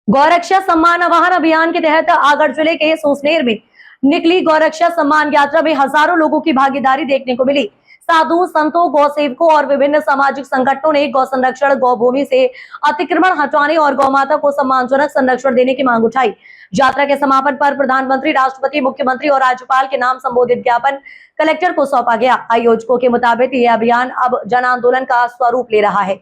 गौरक्षा सम्मान आवाहन अभियान के तहत आगरा जिले के सुसनेर में निकली गौरक्षा सम्मान यात्रा में हजारों लोगों की भागीदारी देखने को मिली। साधु संतों, गौ सेवकों और विभिन्न सामाजिक संगठनों ने गौ संरक्षण, गौ भूमि से अतिक्रमण हटाने और गौ माता को सम्मानजनक संरक्षण देने की मांग उठाई। यात्रा के समापन पर प्रधानमंत्री, राष्ट्रपति, मुख्यमंत्री और राज्यपाल के नाम संबोधित ज्ञापन कलेक्टर को सौंपा गया। आयोजकों के मुताबिक यह अभियान अब जन आंदोलन का स्वरूप ले रहा है।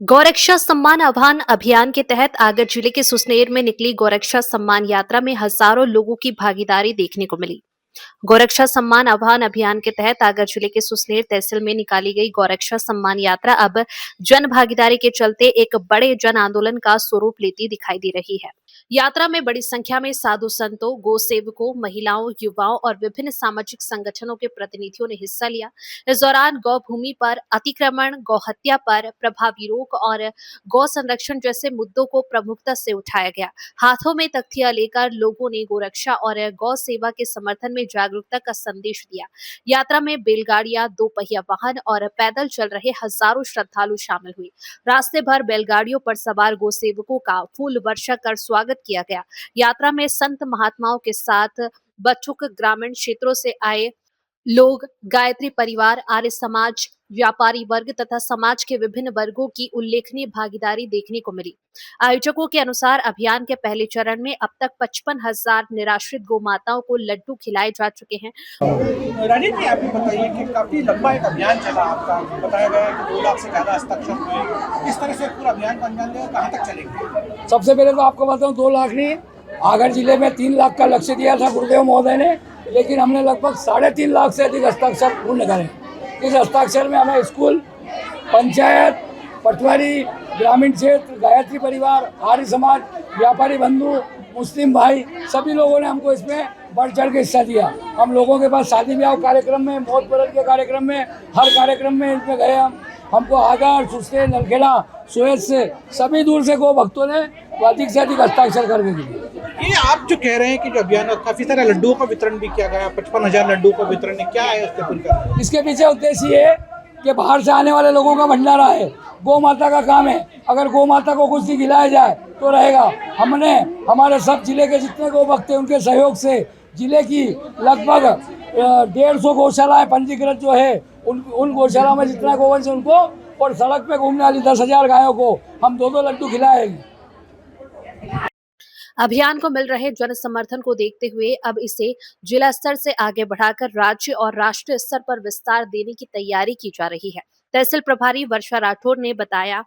गौरक्षा सम्मान आह्वान अभियान के तहत आगरा जिले के सुसनेर में निकली गौरक्षा सम्मान यात्रा में हजारों लोगों की भागीदारी देखने को मिली। गौरक्षा सम्मान आह्वान अभियान के तहत आगरा जिले के सुसनेर तहसील में निकाली गई गौरक्षा सम्मान यात्रा अब जन भागीदारी के चलते एक बड़े जन आंदोलन का स्वरूप लेती दिखाई दे रही है। यात्रा में बड़ी संख्या में साधु संतों, गौ सेवकों, महिलाओं, युवाओं और विभिन्न सामाजिक संगठनों के प्रतिनिधियों ने हिस्सा लिया। इस दौरान गौ भूमि पर अतिक्रमण, गौ हत्या पर प्रभावी रोक और गौ संरक्षण जैसे मुद्दों को प्रमुखता से उठाया गया। हाथों में तख्तियां लेकर लोगों ने गोरक्षा और गौ सेवा के समर्थन में जागरूकता का संदेश दिया। यात्रा में बैलगाड़ियां, दो पहिया वाहन और पैदल चल रहे हजारों श्रद्धालु शामिल हुए। रास्ते भर बैलगाड़ियों पर सवार गौ सेवकों का फूल वर्षा कर स्वागत किया गया। यात्रा में संत महात्माओं के साथ बच्चों, ग्रामीण क्षेत्रों से आए लोग, गायत्री परिवार, आर्य समाज, व्यापारी वर्ग तथा समाज के विभिन्न वर्गों की उल्लेखनीय भागीदारी देखने को मिली। आयोजकों के अनुसार अभियान के पहले चरण में अब तक 55,000 निराश्रित गौ माताओं को लड्डू खिलाए जा चुके हैं। रानी जी, आप बताइए कि काफी लंबा एक अभियान चला आपका, बताया गया है कि 2 लाख से ज्यादा हस्ताक्षर हुए। इस तरह से पूरा अभियान का अंजाम देगा, कहाँ तक चलेंगे? सबसे पहले तो आपको बताऊं 2 लाख नहीं, आगरा जिले में 3 लाख का लक्ष्य दिया था गुरुदेव महोदय ने, लेकिन हमने लगभग 3.5 लाख से अधिक हस्ताक्षर पूर्ण करे। इस हस्ताक्षर में हमें स्कूल, पंचायत, पटवारी, ग्रामीण क्षेत्र, गायत्री परिवार, आर्य समाज, व्यापारी बंधु, मुस्लिम भाई, सभी लोगों ने हमको इसमें बढ़ चढ़ के हिस्सा दिया। हम लोगों के पास शादी ब्याह कार्यक्रम में, मौत परत के कार्यक्रम में, हर कार्यक्रम में इसमें गए। हमको आगरा, सुसनेर, नलखेड़ा, सुएज से सभी दूर से गो भक्तों ने अधिक से अधिक हस्ताक्षर करके दिए। ये आप जो कह रहे हैं कि जो अभियान काफी सारे लड्डुओं का वितरण भी किया गया, 55,000 लड्डुओं का वितरण, क्या है उसके पूरी? इसके पीछे उद्देश्य ये है कि बाहर से आने वाले लोगों का भंडारा है, गौ माता का काम है। अगर गौ माता को कुछ भी खिलाया जाए तो रहेगा। हमने हमारे सब जिले के जितने गौ भक्त हैं उनके सहयोग से जिले की लगभग 150 गौशालाएं पंजीकृत जो है उन गौशाला में जितना गोवंश है उनको, और सड़क पे घूमने वाली 10,000 गायों को हम 2-2 लड्डू खिलाएंगे। अभियान को मिल रहे जन समर्थन को देखते हुए अब इसे जिला स्तर से आगे बढ़ाकर राज्य और राष्ट्रीय स्तर पर विस्तार देने की तैयारी की जा रही है। तहसील प्रभारी वर्षा राठौर ने बताया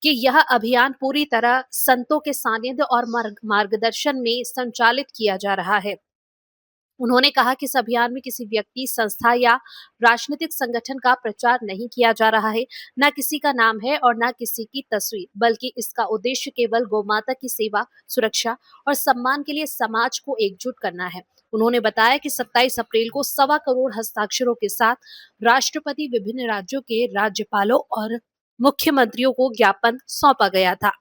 कि यह अभियान पूरी तरह संतों के सानिध्य और मार्गदर्शन में संचालित किया जा रहा है। उन्होंने कहा कि इस अभियान में किसी व्यक्ति, संस्था या राजनीतिक संगठन का प्रचार नहीं किया जा रहा है, न किसी का नाम है और न किसी की तस्वीर, बल्कि इसका उद्देश्य केवल गौमाता की सेवा, सुरक्षा और सम्मान के लिए समाज को एकजुट करना है। उन्होंने बताया कि 27 अप्रैल को 1.25 करोड़ हस्ताक्षरों के साथ राष्ट्रपति, विभिन्न राज्यों के राज्यपालों और मुख्यमंत्रियों को ज्ञापन सौंपा गया था।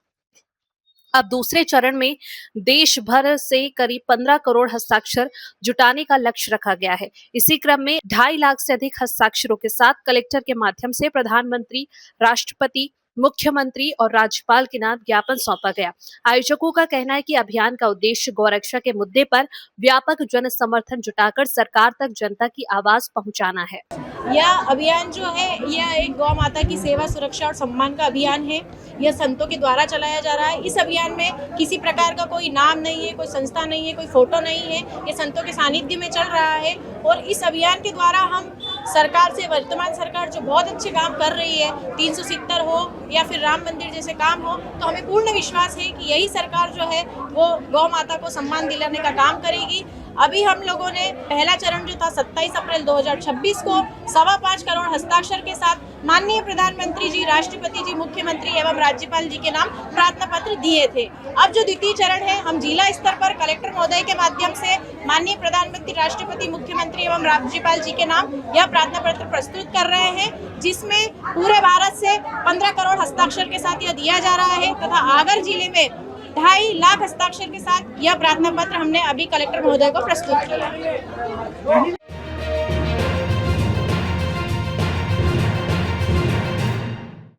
अब दूसरे चरण में देश भर से करीब 15 करोड़ हस्ताक्षर जुटाने का लक्ष्य रखा गया है। इसी क्रम में 2.5 लाख से अधिक हस्ताक्षरों के साथ कलेक्टर के माध्यम से प्रधानमंत्री, राष्ट्रपति, मुख्यमंत्री और राज्यपाल के नाम ज्ञापन सौंपा गया। आयोजकों का कहना है कि अभियान का उद्देश्य गौरक्षा के मुद्दे पर व्यापक जन समर्थन जुटाकर सरकार तक जनता की आवाज पहुंचाना है। यह अभियान जो है यह एक गौ माता की सेवा, सुरक्षा और सम्मान का अभियान है। यह संतों के द्वारा चलाया जा रहा है। इस अभियान में किसी प्रकार का कोई नाम नहीं है, कोई संस्था नहीं है, कोई फोटो नहीं है। ये संतों के सानिध्य में चल रहा है और इस अभियान के द्वारा हम सरकार से, वर्तमान सरकार जो बहुत अच्छे काम कर रही है, 370 हो या फिर राम मंदिर जैसे काम हो, तो हमें पूर्ण विश्वास है कि यही सरकार जो है वो गौ माता को सम्मान दिलाने का काम करेगी। अभी हम लोगों ने पहला चरण जो था 27 अप्रैल 2026 को 5.25 करोड़ हस्ताक्षर के साथ माननीय प्रधानमंत्री जी, राष्ट्रपति जी, मुख्यमंत्री एवं राज्यपाल जी के नाम प्रार्थना पत्र दिए थे। अब जो द्वितीय चरण है, हम जिला स्तर पर कलेक्टर महोदय के माध्यम से माननीय प्रधानमंत्री, राष्ट्रपति, मुख्यमंत्री एवं राज्यपाल जी के नाम यह प्रार्थना पत्र प्रस्तुत कर रहे हैं, जिसमें पूरे भारत से 15 करोड़ हस्ताक्षर के साथ यह दिया जा रहा है तथा आगरा जिले में 2.5 लाख हस्ताक्षर के साथ यह प्रार्थना पत्र हमने अभी कलेक्टर महोदय को प्रस्तुत किया।